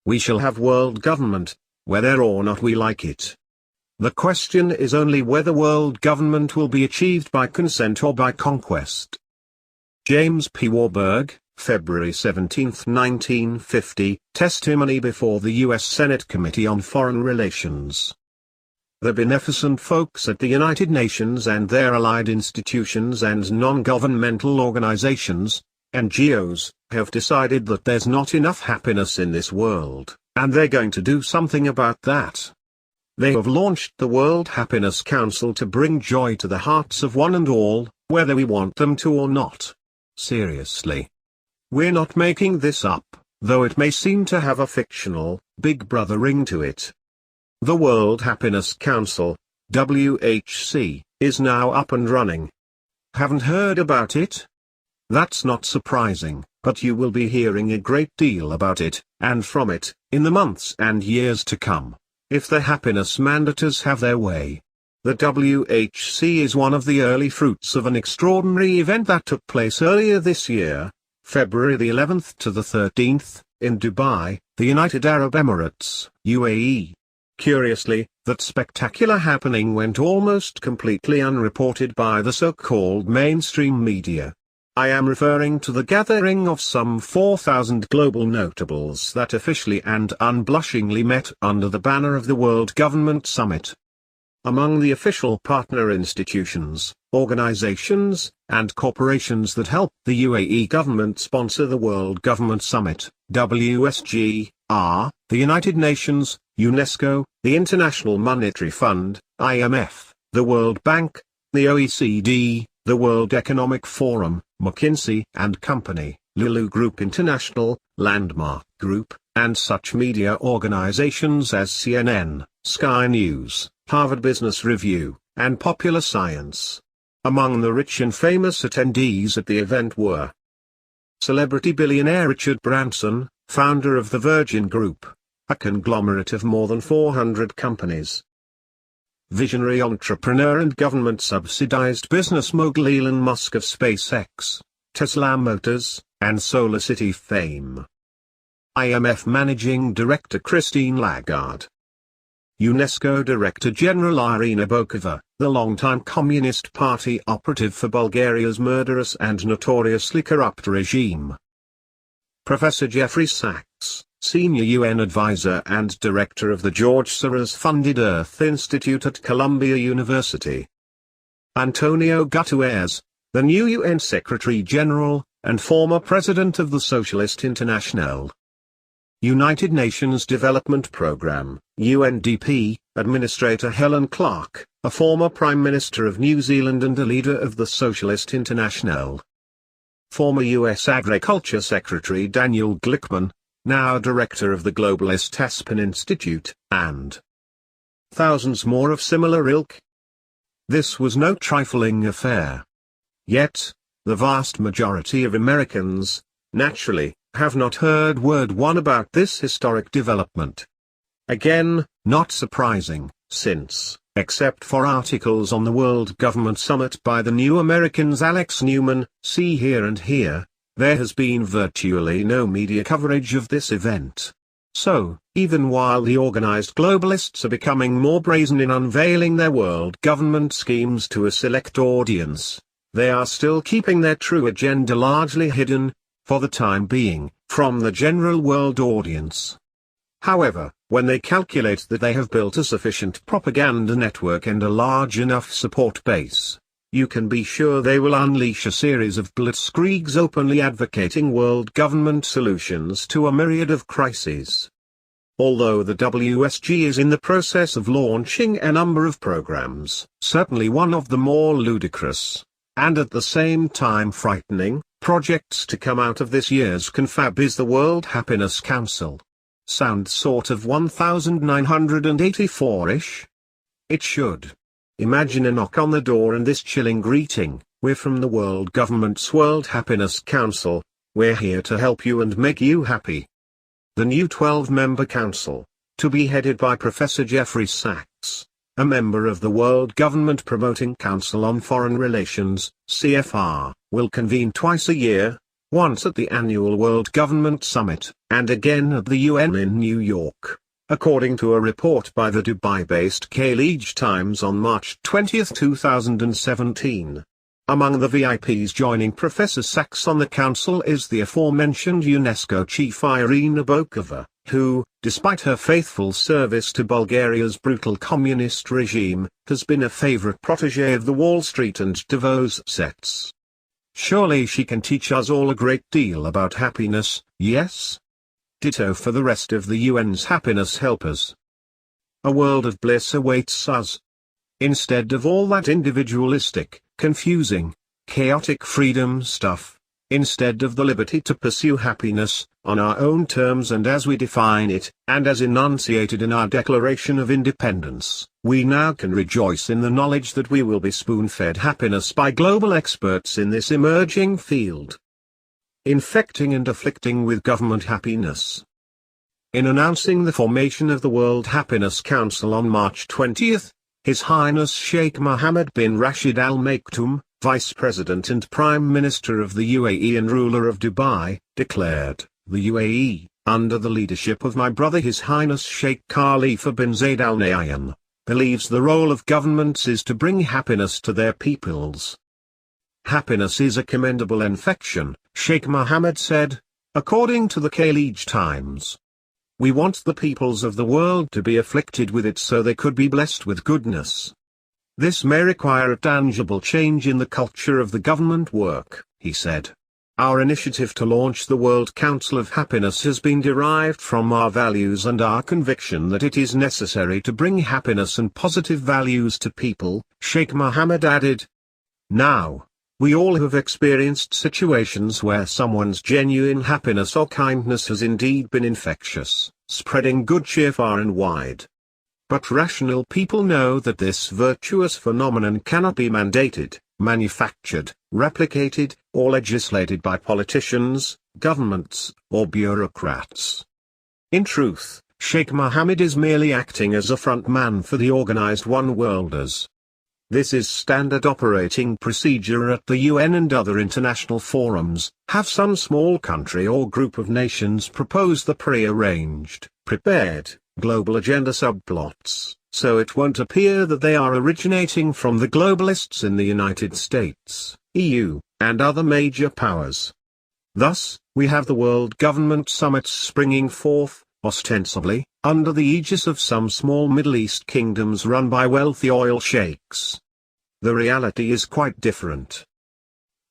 We shall have world government, whether or not we like it. The question is only whether world government will be achieved by consent or by conquest. James P. Warburg, February 17, 1950, testimony before the U.S. Senate Committee on Foreign Relations. The beneficent folks at the United Nations and their allied institutions and non-governmental organizations, NGOs, have decided that there's not enough happiness in this world, and they're going to do something about that. They have launched the World Happiness Council to bring joy to the hearts of one and all, whether we want them to or not. Seriously. We're not making this up, though it may seem to have a fictional, Big Brother ring to it. The World Happiness Council, WHC, is now up and running. Haven't heard about it? That's not surprising, but you will be hearing a great deal about it, and from it, in the months and years to come, if the happiness mandators have their way. The WHC is one of the early fruits of an extraordinary event that took place earlier this year, February the 11th to the 13th, in Dubai, the United Arab Emirates, UAE. Curiously, that spectacular happening went almost completely unreported by the so-called mainstream media. I am referring to the gathering of some 4,000 global notables that officially and unblushingly met under the banner of the World Government Summit. Among the official partner institutions, organizations, and corporations that help the UAE government sponsor the World Government Summit, WSG, are the United Nations, UNESCO, the International Monetary Fund, IMF, the World Bank, the OECD, the World Economic Forum, McKinsey & Company, Lulu Group International, Landmark Group, and such media organizations as CNN, Sky News, Harvard Business Review, and Popular Science. Among the rich and famous attendees at the event were celebrity billionaire Richard Branson, founder of the Virgin Group, a conglomerate of more than 400 companies. Visionary entrepreneur and government-subsidized business mogul Elon Musk of SpaceX, Tesla Motors, and SolarCity fame. IMF Managing Director Christine Lagarde. UNESCO Director General Irina Bokova, the longtime Communist Party operative for Bulgaria's murderous and notoriously corrupt regime. Professor Jeffrey Sachs, Senior UN Advisor and Director of the George Soros-funded Earth Institute at Columbia University. Antonio Guterres, the new UN Secretary General, and former President of the Socialist International. United Nations Development Programme, UNDP, Administrator Helen Clark, a former Prime Minister of New Zealand and a leader of the Socialist International. Former U.S. Agriculture Secretary Daniel Glickman, now Director of the globalist Aspen Institute, and thousands more of similar ilk. This was no trifling affair. Yet, the vast majority of Americans, naturally, have not heard word one about this historic development. Again, not surprising, since, except for articles on the World Government Summit by the New Americans Alex Newman, see here and here, there has been virtually no media coverage of this event. So, even while the organized globalists are becoming more brazen in unveiling their world government schemes to a select audience, they are still keeping their true agenda largely hidden, for the time being, from the general world audience. However, when they calculate that they have built a sufficient propaganda network and a large enough support base, you can be sure they will unleash a series of blitzkriegs openly advocating world government solutions to a myriad of crises. Although the WSG is in the process of launching a number of programs, certainly one of the more ludicrous, and at the same time frightening, projects to come out of this year's confab is the World Happiness Council. Sound sort of 1984-ish? It should. Imagine a knock on the door and this chilling greeting: "We're from the World Government's World Happiness Council. We're here to help you and make you happy." The new 12-member council, to be headed by Professor Jeffrey Sachs, a member of the World Government Promoting Council on Foreign Relations, CFR, will convene twice a year, once at the annual World Government Summit, and again at the UN in New York, according to a report by the Dubai-based Khaleej Times on March 20, 2017. Among the VIPs joining Professor Sachs on the council is the aforementioned UNESCO chief Irina Bokova, who, despite her faithful service to Bulgaria's brutal communist regime, has been a favorite protege of the Wall Street and Davos sets. Surely she can teach us all a great deal about happiness, yes? Ditto for the rest of the UN's happiness helpers. A world of bliss awaits us. Instead of all that individualistic, confusing, chaotic freedom stuff, instead of the liberty to pursue happiness, on our own terms and as we define it, and as enunciated in our Declaration of Independence, we now can rejoice in the knowledge that we will be spoon-fed happiness by global experts in this emerging field. Infecting and afflicting with government happiness. In announcing the formation of the World Happiness Council on March 20, His Highness Sheikh Mohammed bin Rashid Al Maktoum, Vice President and Prime Minister of the UAE and ruler of Dubai, declared, "The UAE, under the leadership of my brother His Highness Sheikh Khalifa bin Zayed Al Nahyan, believes the role of governments is to bring happiness to their peoples. Happiness is a commendable infection," Sheikh Mohammed said, according to the Khaleej Times. "We want the peoples of the world to be afflicted with it so they could be blessed with goodness. This may require a tangible change in the culture of the government work," he said. "Our initiative to launch the World Council of Happiness has been derived from our values and our conviction that it is necessary to bring happiness and positive values to people," Sheikh Mohammed added. Now, we all have experienced situations where someone's genuine happiness or kindness has indeed been infectious, spreading good cheer far and wide. But rational people know that this virtuous phenomenon cannot be mandated, manufactured, replicated, or legislated by politicians, governments, or bureaucrats. In truth, Sheikh Mohammed is merely acting as a front man for the organized one-worlders. This is standard operating procedure at the UN and other international forums. Have some small country or group of nations propose the pre-arranged, prepared, global agenda subplots, so it won't appear that they are originating from the globalists in the United States, EU, and other major powers. Thus, we have the World Government Summits springing forth, ostensibly, under the aegis of some small Middle East kingdoms run by wealthy oil sheikhs. The reality is quite different.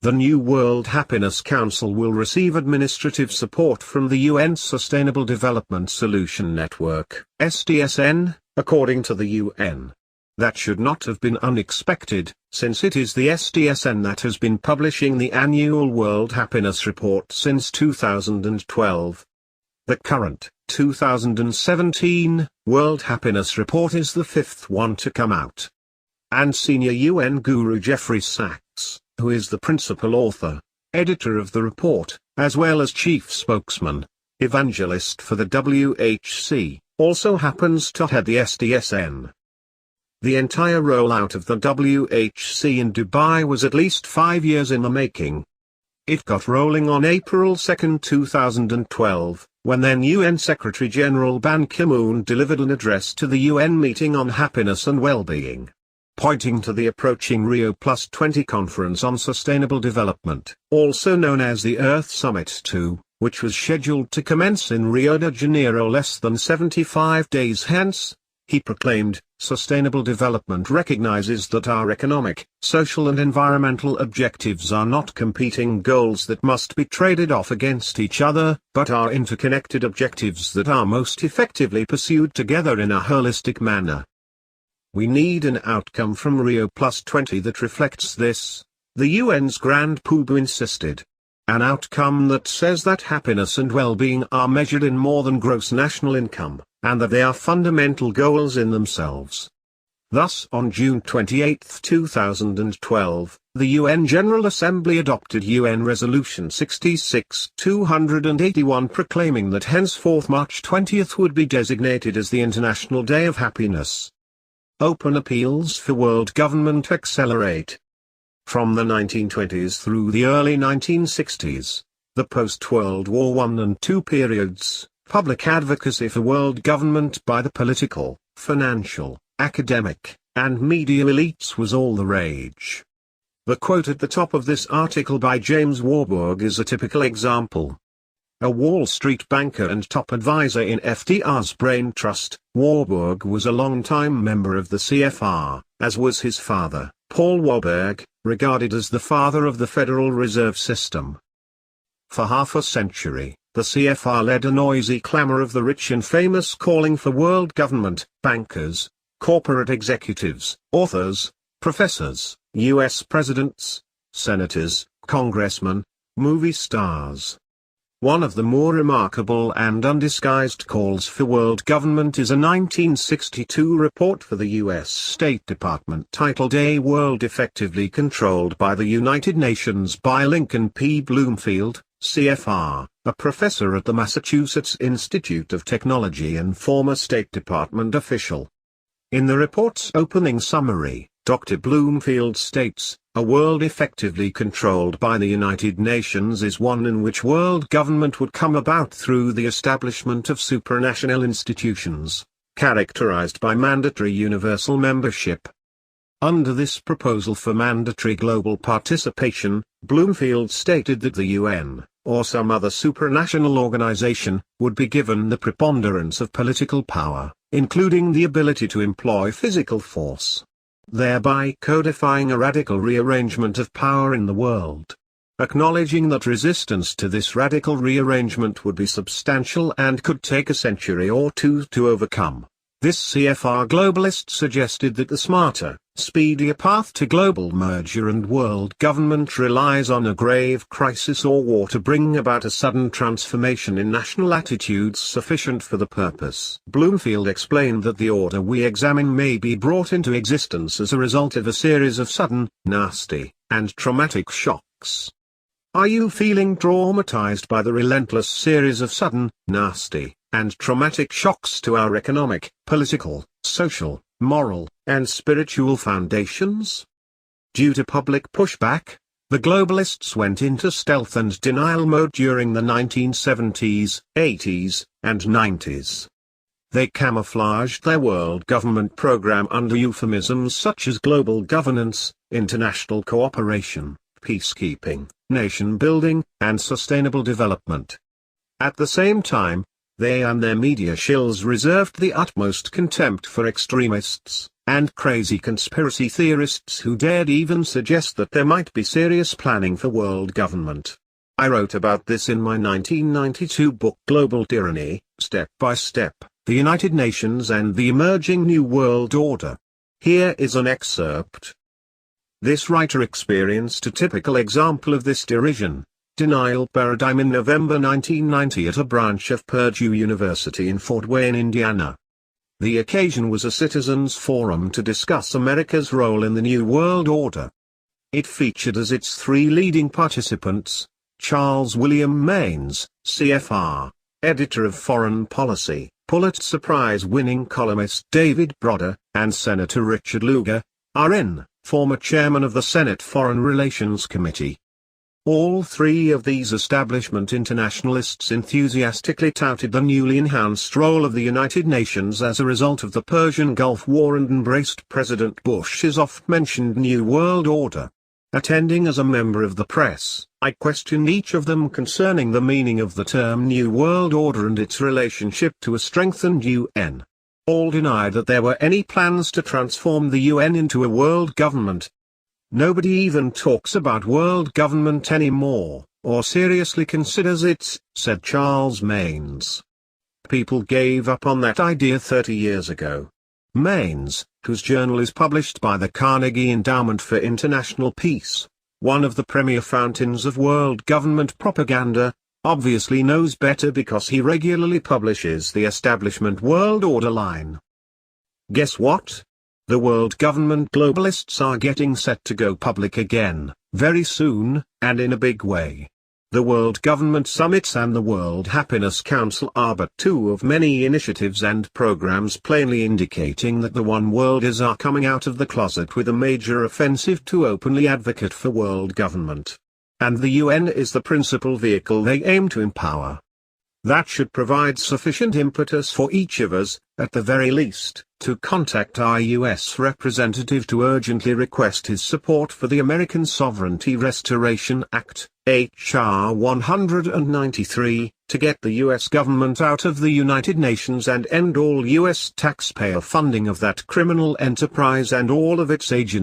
The new World Happiness Council will receive administrative support from the UN's Sustainable Development Solution Network, SDSN, according to the UN. That should not have been unexpected, since it is the SDSN that has been publishing the annual World Happiness Report since 2012. The current, 2017, World Happiness Report is the fifth one to come out. And senior UN guru Jeffrey Sachs, who is the principal author, editor of the report, as well as chief spokesman, evangelist for the WHC, also happens to head the SDSN. The entire rollout of the WHC in Dubai was at least 5 years in the making. It got rolling on April 2, 2012, when then UN Secretary-General Ban Ki-moon delivered an address to the UN meeting on happiness and well-being, pointing to the approaching Rio+20 Conference on Sustainable Development, also known as the Earth Summit 2, which was scheduled to commence in Rio de Janeiro less than 75 days hence. He proclaimed, "Sustainable development recognizes that our economic, social and environmental objectives are not competing goals that must be traded off against each other, but are interconnected objectives that are most effectively pursued together in a holistic manner. We need an outcome from Rio+20 that reflects this," the UN's Grand Poobah insisted. "An outcome that says that happiness and well-being are measured in more than gross national income, and that they are fundamental goals in themselves." Thus on June 28, 2012, the UN General Assembly adopted UN Resolution 66-281 proclaiming that henceforth March 20 would be designated as the International Day of Happiness. Open appeals for world government accelerate. From the 1920s through the early 1960s, the post-World War I and II periods, public advocacy for world government by the political, financial, academic, and media elites was all the rage. The quote at the top of this article by James Warburg is a typical example. A Wall Street banker and top advisor in FDR's Brain Trust, Warburg was a long-time member of the CFR, as was his father, Paul Warburg, regarded as the father of the Federal Reserve System. For half a century, the CFR led a noisy clamor of the rich and famous calling for world government, bankers, corporate executives, authors, professors, U.S. presidents, senators, congressmen, movie stars. One of the more remarkable and undisguised calls for world government is a 1962 report for the U.S. State Department titled A World Effectively Controlled by the United Nations by Lincoln P. Bloomfield, CFR, a professor at the Massachusetts Institute of Technology and former State Department official. In the report's opening summary, Dr. Bloomfield states, "A world effectively controlled by the United Nations is one in which world government would come about through the establishment of supranational institutions, characterized by mandatory universal membership." Under this proposal for mandatory global participation, Bloomfield stated that the UN, or some other supranational organization, would be given the preponderance of political power, including the ability to employ physical force, thereby codifying a radical rearrangement of power in the world. Acknowledging that resistance to this radical rearrangement would be substantial and could take a century or two to overcome, this CFR globalist suggested that the smarter, speedier path to global merger and world government relies on a grave crisis or war to bring about a sudden transformation in national attitudes sufficient for the purpose. Bloomfield explained that the order we examine may be brought into existence as a result of a series of sudden, nasty, and traumatic shocks. Are you feeling traumatized by the relentless series of sudden, nasty, and traumatic shocks to our economic, political, social, moral, and spiritual foundations? Due to public pushback, the globalists went into stealth and denial mode during the 1970s, 80s, and 90s. They camouflaged their world government program under euphemisms such as global governance, international cooperation, peacekeeping, nation building, and sustainable development. At the same time, they and their media shills reserved the utmost contempt for extremists, and crazy conspiracy theorists who dared even suggest that there might be serious planning for world government. I wrote about this in my 1992 book Global Tyranny, Step by Step, The United Nations and the Emerging New World Order. Here is an excerpt. This writer experienced a typical example of this denial paradigm in November 1990 at a branch of Purdue University in Fort Wayne, Indiana. The occasion was a citizens' forum to discuss America's role in the New World Order. It featured as its three leading participants, Charles William Maines, CFR, editor of Foreign Policy, Pulitzer Prize-winning columnist David Brodeur, and Senator Richard Lugar, RN, former chairman of the Senate Foreign Relations Committee. All three of these establishment internationalists enthusiastically touted the newly enhanced role of the United Nations as a result of the Persian Gulf War and embraced President Bush's oft-mentioned New World Order. Attending as a member of the press, I questioned each of them concerning the meaning of the term New World Order and its relationship to a strengthened UN. All denied that there were any plans to transform the UN into a world government. Nobody even talks about world government anymore, or seriously considers it, said Charles Maines. People gave up on that idea 30 years ago. Maines, whose journal is published by the Carnegie Endowment for International Peace, one of the premier fountains of world government propaganda, obviously knows better because he regularly publishes the establishment world order line. Guess what? The world government globalists are getting set to go public again, very soon, and in a big way. The World Government Summits and the World Happiness Council are but two of many initiatives and programs plainly indicating that the One Worlders are coming out of the closet with a major offensive to openly advocate for world government. and the UN is the principal vehicle they aim to empower. That should provide sufficient impetus for each of us, at the very least, to contact our U.S. representative to urgently request his support for the American Sovereignty Restoration Act, H.R. 193, to get the U.S. government out of the United Nations and end all U.S. taxpayer funding of that criminal enterprise and all of its agents.